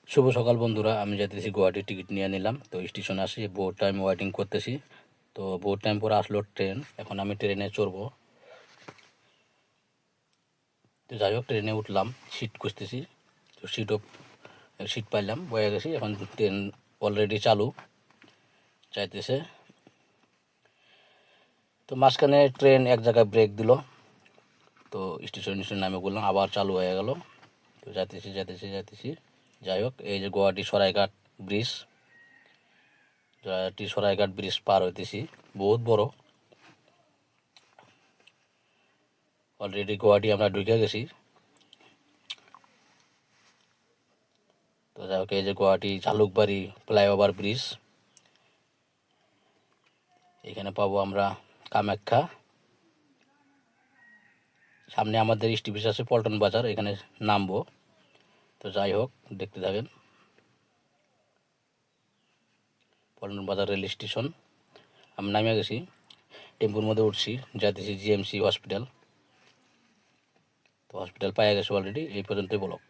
শুভ সকাল বন্ধুরা, আমি যাইতেছি গুয়াহাটির টিকিট নিয়ে নিলাম। তো স্টেশনে আসি, বহুত টাইম ওয়েটিং করতেছি। তো বহুত টাইম পরে আসলো ট্রেন, এখন আমি ট্রেনে চড়বো। তো যাই হোক, ট্রেনে উঠলাম, সিট খুঁজতেছি। তো সিট পাইলাম, বয়ে গেছি। এখন ট্রেন অলরেডি চালু চাইতেছে। তো মাঝখানে ট্রেন এক জায়গায় ব্রেক দিল, তো স্টেশন নামে বললাম, আবার চালু হয়ে গেল। তো যাইতেছি। যাই হোক, এই যে গুয়াহাটি সরাইঘাট ব্রিজ, সরাইঘাট ব্রিজ পার হইতেছি, বহুত বড়। অলরেডি গুয়াহাটি আমরা ঢুকে গেছি। তো যাই হোক, এই যে গুয়াহাটি ঝালুকবাড়ি ফ্লাইওভার ব্রিজ, এখানে পাবো আমরা কামাখ্যা। সামনে আমাদের স্টিপিস আছে পল্টন বাজার, এখানে নামবো। তো যাই হোক, দেখতে থাকেন। পল্টন বাজার রেল স্টেশন, আমি নামে গেছি, টেম্পুর মধ্যে উঠছি, যাইতেছি জিএমসি হসপিটাল। তো হসপিটাল পাইয়া গেছে অলরেডি। এই পর্যন্তই ব্লগ।